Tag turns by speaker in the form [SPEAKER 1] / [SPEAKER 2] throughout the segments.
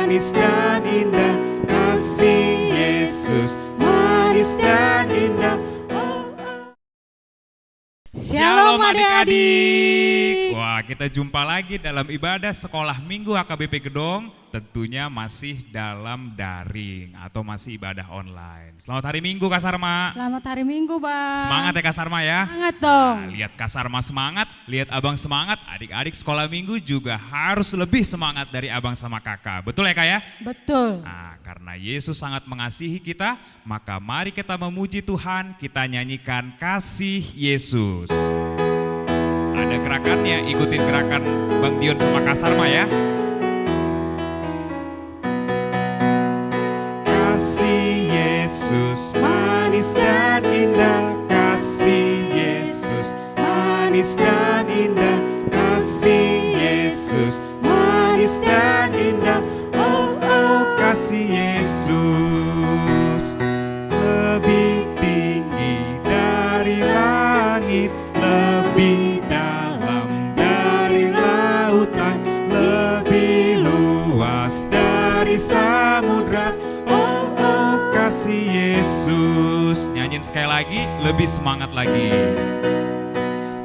[SPEAKER 1] manis dan indah, kasih Yesus manis dan indah.
[SPEAKER 2] Shalom adik-adik. Wah, kita jumpa lagi dalam ibadah sekolah minggu HKBP Gedong. Tentunya masih dalam daring atau masih ibadah online. Selamat hari Minggu Kak Sarma.
[SPEAKER 3] Selamat hari Minggu Bang.
[SPEAKER 2] Semangat ya Kak Sarma ya.
[SPEAKER 3] Semangat dong.
[SPEAKER 2] Nah, lihat Kak Sarma semangat, lihat Abang semangat. Adik-adik sekolah minggu juga harus lebih semangat dari Abang sama Kakak. Betul ya Kak ya?
[SPEAKER 3] Betul.
[SPEAKER 2] Nah, karena Yesus sangat mengasihi kita, maka mari kita memuji Tuhan, kita nyanyikan kasih Yesus. Ada gerakannya, ikutin gerakan Bang Dion sama Kak Sarma ya.
[SPEAKER 1] Kasih Yesus manis dan indah, kasih Yesus manis dan indah, kasih Yesus manis dan indah. Oh, oh, kasih Yesus lebih tinggi dari langit, lebih dalam dari lautan, lebih luas dari samudra. Oh, oh, kasih Yesus.
[SPEAKER 2] Nyanyiin sekali lagi, lebih semangat lagi.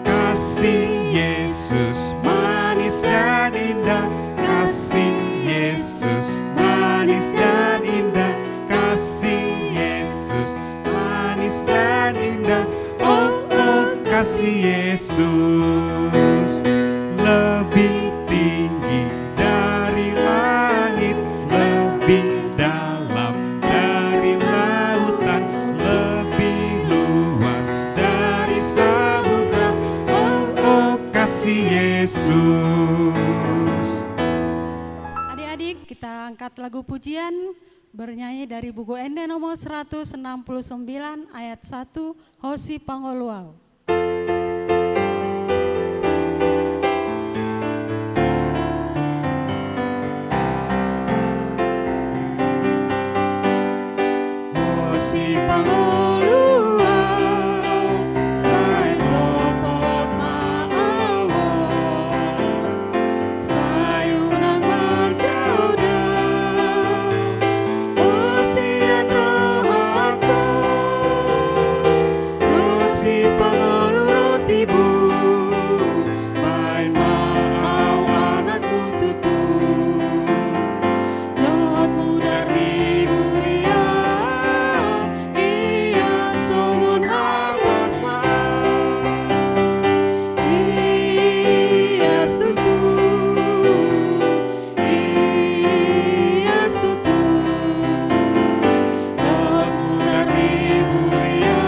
[SPEAKER 1] Kasih Yesus manis dan indah, kasih Yesus manis dan indah, kasih Yesus manis dan indah. Oh, oh, kasih Yesus lebih tinggi dari langit, lebih dalam dari lautan, lebih luas dari samudra. Oh, oh, kasih Yesus.
[SPEAKER 3] Adik-adik, kita angkat lagu pujian bernyanyi dari buku Ende nomor 169 ayat 1 Hosi Pangoluau.
[SPEAKER 1] Hosi Pangoluau, sai topot maawon, sayunang magkauda, Hosian rohako, Hosi Pangolu rotibu, main maaw anakmu tutu, lot mudar di buria, iya songon hapasma, iya stutu, iya stutu, lot mudar di buria,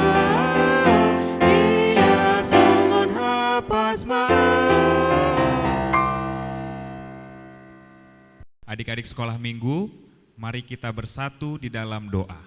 [SPEAKER 1] iya songon hapasma.
[SPEAKER 2] Adik-adik sekolah minggu, mari kita bersatu di dalam doa.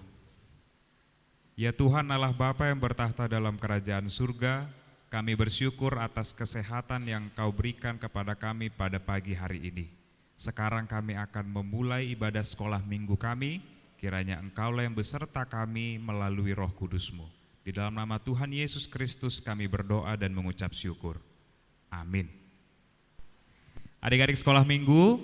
[SPEAKER 2] Ya Tuhan Allah Bapa yang bertahta dalam kerajaan surga, kami bersyukur atas kesehatan yang Kau berikan kepada kami pada pagi hari ini. Sekarang kami akan memulai ibadah sekolah minggu kami, kiranya Engkaulah yang beserta kami melalui Roh Kudus-Mu. Di dalam nama Tuhan Yesus Kristus kami berdoa dan mengucap syukur. Amin. Adik-adik sekolah minggu,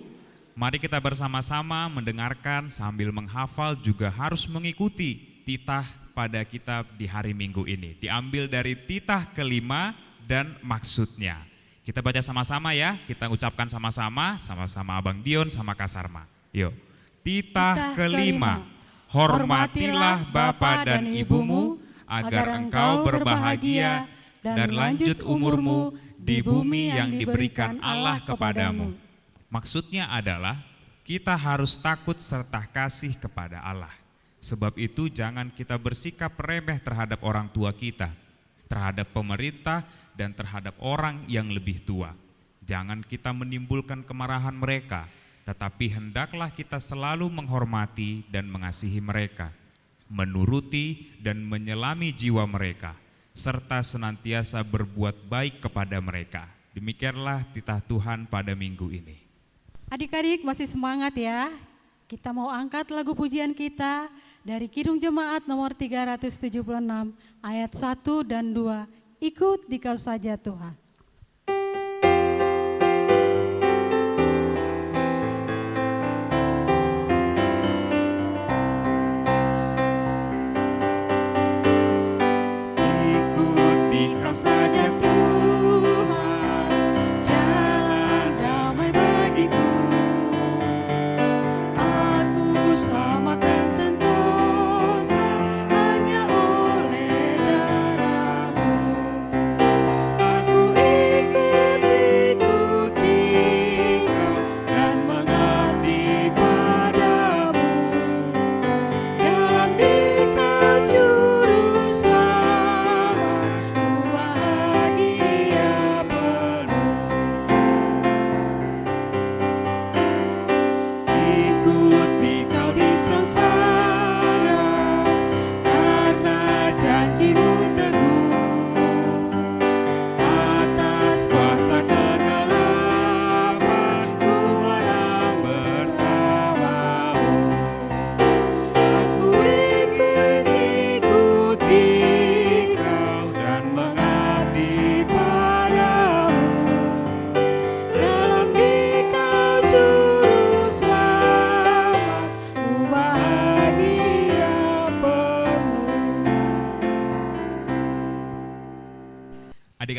[SPEAKER 2] mari kita bersama-sama mendengarkan sambil menghafal juga harus mengikuti titah pada kita di hari Minggu ini. Diambil dari titah kelima dan maksudnya. Kita baca sama-sama ya, kita ucapkan sama-sama Abang Dion sama Kak Sarma. Yuk, titah kelima, hormatilah Bapa dan Ibumu agar engkau berbahagia dan lanjut umurmu di bumi yang diberikan Allah kepadamu. Maksudnya adalah kita harus takut serta kasih kepada Allah. Sebab itu jangan kita bersikap remeh terhadap orang tua kita, terhadap pemerintah dan terhadap orang yang lebih tua. Jangan kita menimbulkan kemarahan mereka, tetapi hendaklah kita selalu menghormati dan mengasihi mereka, menuruti dan menyelami jiwa mereka, serta senantiasa berbuat baik kepada mereka. Demikianlah titah Tuhan pada minggu ini.
[SPEAKER 3] Adik-adik masih semangat ya. Kita mau angkat lagu pujian kita dari Kidung Jemaat nomor 376 ayat 1 dan 2. Ikut Dikau saja Tuhan.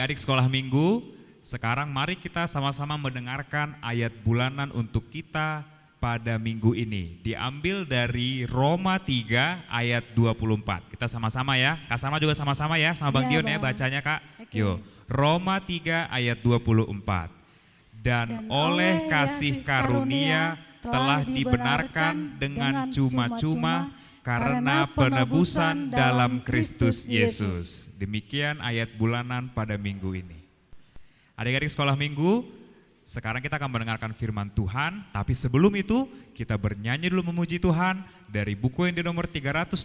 [SPEAKER 2] Adik-adik sekolah minggu, sekarang mari kita sama-sama mendengarkan ayat bulanan untuk kita pada minggu ini. Diambil dari Roma 3 ayat 24. Kita sama-sama ya, Kak Sama juga sama-sama ya, sama Bang
[SPEAKER 3] Iya,
[SPEAKER 2] Dion ya
[SPEAKER 3] Bang.
[SPEAKER 2] bacanya Kak.
[SPEAKER 3] Oke.
[SPEAKER 2] Yuk, Roma 3 ayat 24. Dan oleh kasih karunia telah dibenarkan dengan cuma-cuma karena penebusan dalam Kristus Yesus. Demikian ayat bulanan pada minggu ini. Adik-adik sekolah minggu, sekarang kita akan mendengarkan firman Tuhan, tapi sebelum itu kita bernyanyi dulu memuji Tuhan dari buku yang di nomor 370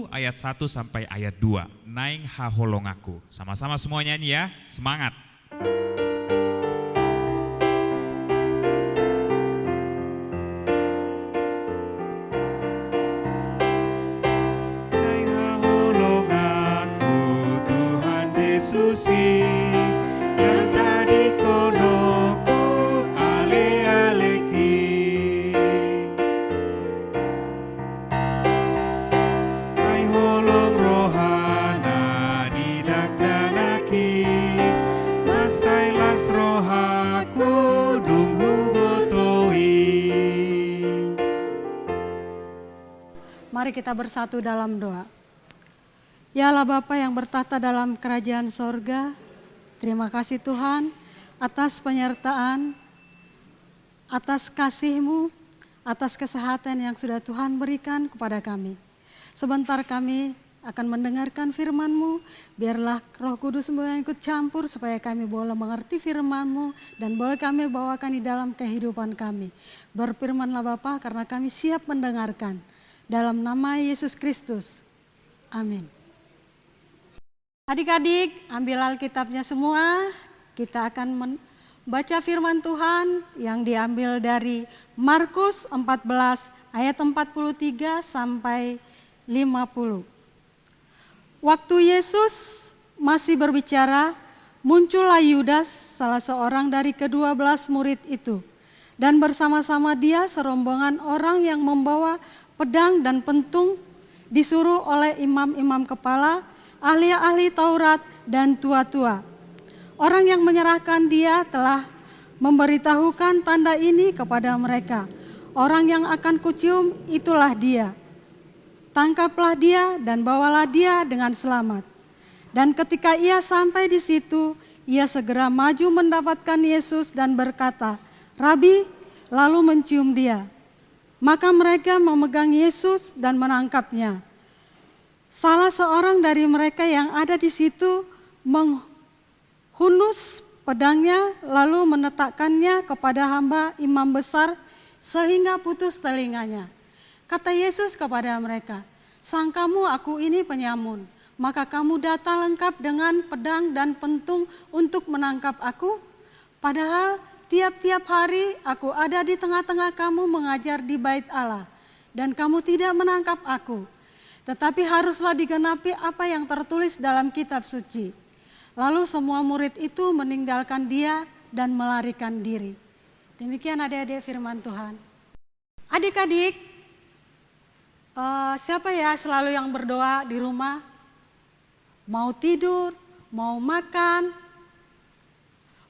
[SPEAKER 2] ayat 1 sampai ayat 2. Naing haholongaku. Sama-sama semua nyanyi ya, semangat.
[SPEAKER 1] Naing haholong aku Tuhan Yesusi, yang tadi konoku ale-aleki. Ai holong rohana didakdanaki, masailas rohaku dunghu botoi.
[SPEAKER 3] Mari kita bersatu dalam doa. Ya Allah Bapa yang bertahta dalam kerajaan sorga, terima kasih Tuhan atas penyertaan, atas kasih-Mu, atas kesehatan yang sudah Tuhan berikan kepada kami. Sebentar kami akan mendengarkan firman-Mu, biarlah Roh Kudus yang ikut campur supaya kami boleh mengerti firman-Mu dan boleh kami bawakan di dalam kehidupan kami. Berfirmanlah Bapa karena kami siap mendengarkan. Dalam nama Yesus Kristus. Amin. Adik-adik, ambil Alkitabnya semua. Kita akan membaca firman Tuhan yang diambil dari Markus 14 ayat 43 sampai 50. Waktu Yesus masih berbicara, muncullah Yudas, salah seorang dari ke-12 murid itu. Dan bersama-sama dia serombongan orang yang membawa pedang dan pentung, disuruh oleh imam-imam kepala, ahli-ahli Taurat dan tua-tua. Orang yang menyerahkan dia telah memberitahukan tanda ini kepada mereka. Orang yang akan kucium itulah dia. Tangkaplah dia dan bawalah dia dengan selamat. Dan ketika ia sampai di situ, ia segera maju mendapatkan Yesus dan berkata, "Rabi," lalu mencium dia. Maka mereka memegang Yesus dan menangkapnya. Salah seorang dari mereka yang ada di situ menghunus pedangnya lalu menetakkannya kepada hamba imam besar sehingga putus telinganya. Kata Yesus kepada mereka, "Sangkamu aku ini penyamun, maka kamu datang lengkap dengan pedang dan pentung untuk menangkap aku? Padahal tiap-tiap hari aku ada di tengah-tengah kamu mengajar di bait Allah, dan kamu tidak menangkap aku. Tetapi haruslah digenapi apa yang tertulis dalam kitab suci." Lalu semua murid itu meninggalkan dia dan melarikan diri. Demikian adik-adik firman Tuhan. Adik-adik, siapa ya selalu yang berdoa di rumah? Mau tidur, mau makan,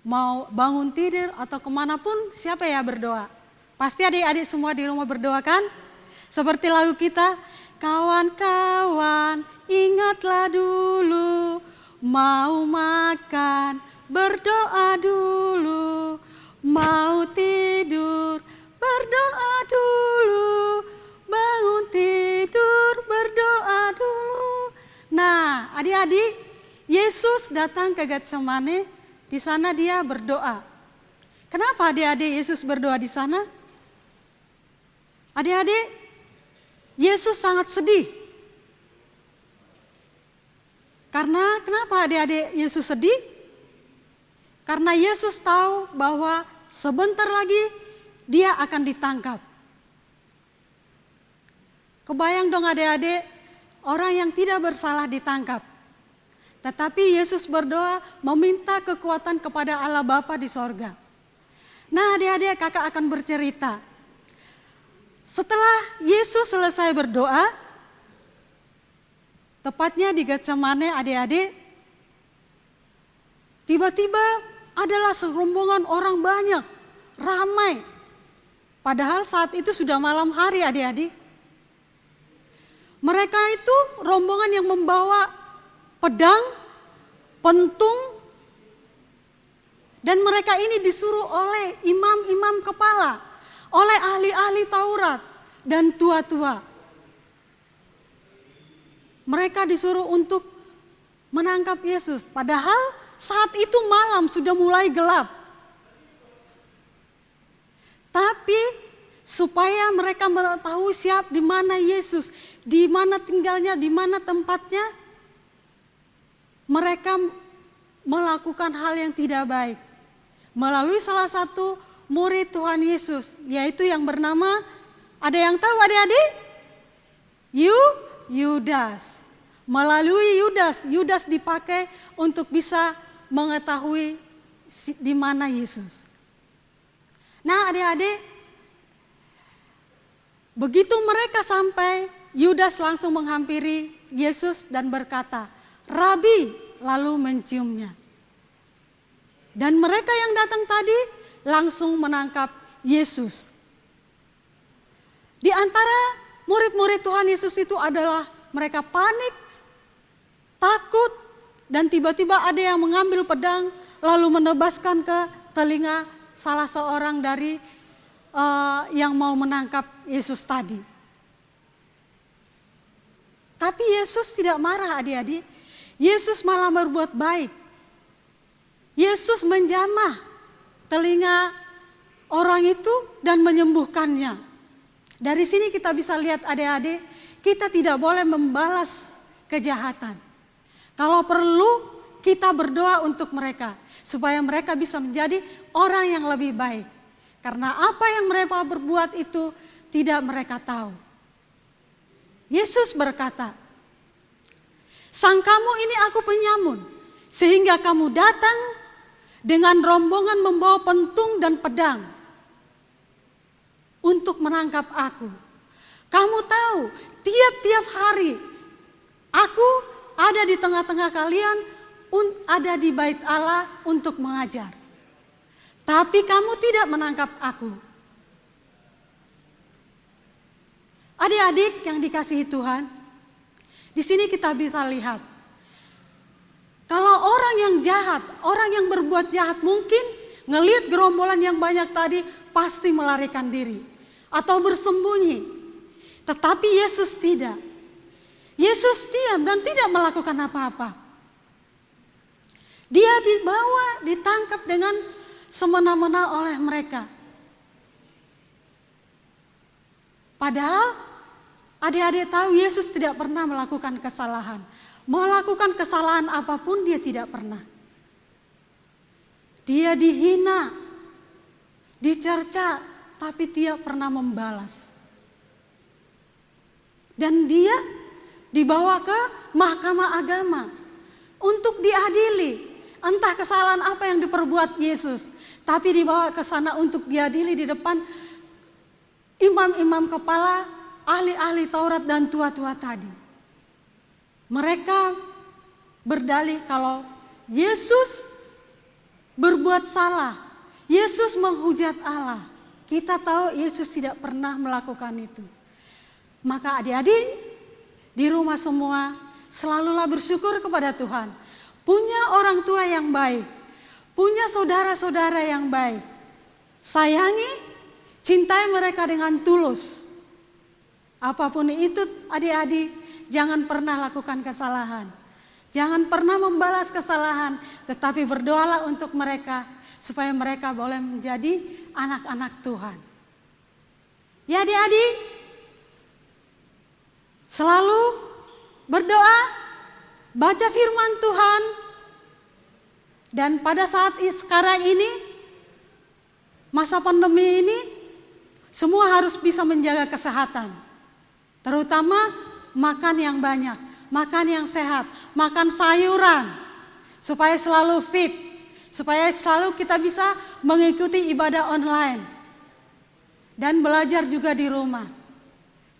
[SPEAKER 3] mau bangun tidur atau kemanapun, siapa ya berdoa? Pasti adik-adik semua di rumah berdoa kan? Seperti lagu kita, kawan-kawan ingatlah dulu, mau makan berdoa dulu, mau tidur berdoa dulu, bangun tidur berdoa dulu. Nah adik-adik, Yesus datang ke Getsemane. Di sana dia berdoa. Kenapa adik-adik Yesus berdoa di sana? Adik-adik, Yesus sangat sedih. Karena kenapa adik-adik Yesus sedih? Karena Yesus tahu bahwa sebentar lagi dia akan ditangkap. Kebayang dong adik-adik, orang yang tidak bersalah ditangkap. Tetapi Yesus berdoa meminta kekuatan kepada Allah Bapa di sorga. Nah adik-adik, kakak akan bercerita. Setelah Yesus selesai berdoa, tepatnya di Getsemane adik-adik, Tiba-tiba adalah serombongan orang banyak, ramai. Padahal saat itu sudah malam hari adik-adik. Mereka itu rombongan yang membawa pedang, pentung, dan mereka ini disuruh oleh imam-imam kepala, oleh ahli-ahli Taurat dan tua-tua. Mereka disuruh untuk menangkap Yesus, padahal saat itu malam sudah mulai gelap. Tapi supaya mereka mengetahui siap di mana Yesus, di mana tinggalnya, di mana tempatnya, mereka melakukan hal yang tidak baik. Melalui salah satu murid Tuhan Yesus, yaitu yang bernama, ada yang tahu adik-adik? Yudas. Melalui Yudas dipakai untuk bisa mengetahui di mana Yesus. Nah adik-adik, begitu mereka sampai, Yudas langsung menghampiri Yesus dan berkata, "Rabi," lalu menciumnya. Dan mereka yang datang tadi langsung menangkap Yesus. Di antara murid-murid Tuhan Yesus itu adalah mereka panik, takut, dan tiba-tiba ada yang mengambil pedang lalu menebaskan ke telinga salah seorang dari yang mau menangkap Yesus tadi. Tapi Yesus tidak marah adik-adik. Yesus malah berbuat baik. Yesus menjamah telinga orang itu dan menyembuhkannya. Dari sini kita bisa lihat adik-adik, kita tidak boleh membalas kejahatan. Kalau perlu kita berdoa untuk mereka, supaya mereka bisa menjadi orang yang lebih baik. Karena apa yang mereka berbuat itu tidak mereka tahu. Yesus berkata, "Sang kamu ini aku penyamun, sehingga kamu datang dengan rombongan membawa pentung dan pedang untuk menangkap aku. Kamu tahu, tiap-tiap hari aku ada di tengah-tengah kalian, ada di bait Allah untuk mengajar. Tapi kamu tidak menangkap aku." Adik-adik yang dikasihi Tuhan, di sini kita bisa lihat, kalau orang yang jahat, orang yang berbuat jahat mungkin ngelihat gerombolan yang banyak tadi pasti melarikan diri atau bersembunyi. Tetapi Yesus tidak. Yesus diam dan tidak melakukan apa-apa. Dia dibawa, ditangkap dengan semena-mena oleh mereka. Padahal adik-adik tahu Yesus tidak pernah melakukan kesalahan. Melakukan kesalahan apapun dia tidak pernah. Dia dihina, dicerca, tapi tidak pernah membalas. Dan dia dibawa ke mahkamah agama untuk diadili. Entah kesalahan apa yang diperbuat Yesus, tapi dibawa ke sana untuk diadili di depan imam-imam kepala, ahli-ahli Taurat dan tua-tua tadi. Mereka berdalih kalau Yesus berbuat salah, Yesus menghujat Allah. Kita tahu Yesus tidak pernah melakukan itu. Maka adik-adik di rumah semua selalulah bersyukur kepada Tuhan. Punya orang tua yang baik, punya saudara-saudara yang baik. Sayangi, cintai mereka dengan tulus. Apapun itu adik-adik, jangan pernah lakukan kesalahan. Jangan pernah membalas kesalahan, tetapi berdoalah untuk mereka supaya mereka boleh menjadi anak-anak Tuhan. Ya adik-adik, selalu berdoa, baca firman Tuhan, dan pada saat sekarang ini, masa pandemi ini, semua harus bisa menjaga kesehatan. Terutama makan yang banyak, makan yang sehat, makan sayuran, supaya selalu fit, supaya selalu kita bisa mengikuti ibadah online, dan belajar juga di rumah.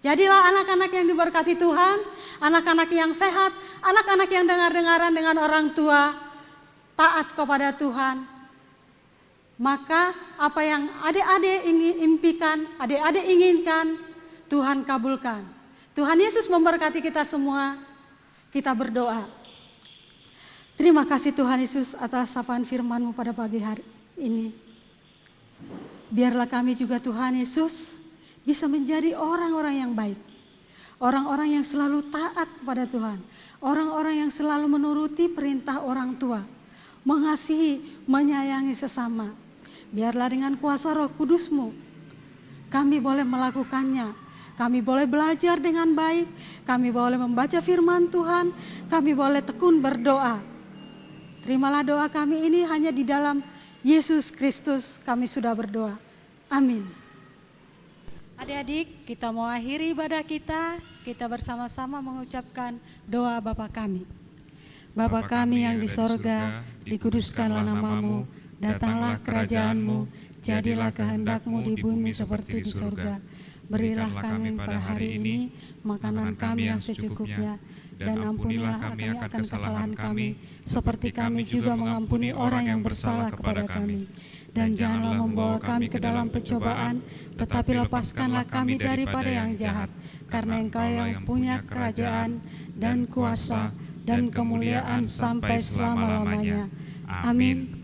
[SPEAKER 3] Jadilah anak-anak yang diberkati Tuhan, anak-anak yang sehat, anak-anak yang dengar-dengaran dengan orang tua, taat kepada Tuhan, maka apa yang adik-adik ingin impikan, adik-adik inginkan, Tuhan kabulkan. Tuhan Yesus memberkati kita semua. Kita berdoa. Terima kasih Tuhan Yesus atas sapaan firman-Mu pada pagi hari ini. Biarlah kami juga Tuhan Yesus bisa menjadi orang-orang yang baik. Orang-orang yang selalu taat kepada Tuhan. Orang-orang yang selalu menuruti perintah orang tua. Mengasihi, menyayangi sesama. Biarlah dengan kuasa Roh Kudus-Mu, kami boleh melakukannya. Kami boleh belajar dengan baik. Kami boleh membaca firman Tuhan. Kami boleh tekun berdoa. Terimalah doa kami ini hanya di dalam Yesus Kristus kami sudah berdoa. Amin. Adik-adik, kita mau akhiri ibadah kita. Kita bersama-sama mengucapkan doa Bapa kami. Bapa kami yang di sorga, dikuduskanlah nama-Mu, datanglah kerajaan-Mu, jadilah kehendak-Mu di bumi seperti di sorga. Berilah kami pada hari ini makanan kami yang secukupnya, dan ampunilah kami akan kesalahan kami, seperti kami juga mengampuni orang yang bersalah kepada kami. Dan janganlah membawa kami ke dalam pencobaan, tetapi lepaskanlah kami daripada yang jahat. Karena Engkau yang punya kerajaan dan kuasa dan kemuliaan sampai selama-lamanya. Amin.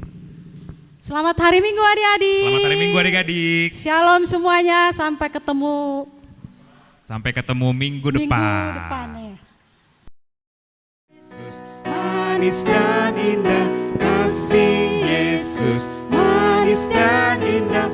[SPEAKER 3] Selamat hari Minggu adik-adik.
[SPEAKER 2] Selamat hari Minggu adik-adik.
[SPEAKER 3] Shalom semuanya, sampai ketemu
[SPEAKER 2] Sampai ketemu minggu depan.
[SPEAKER 3] minggu depan ya.
[SPEAKER 1] Yesus manis dan indah, kasih Yesus manis dan indah,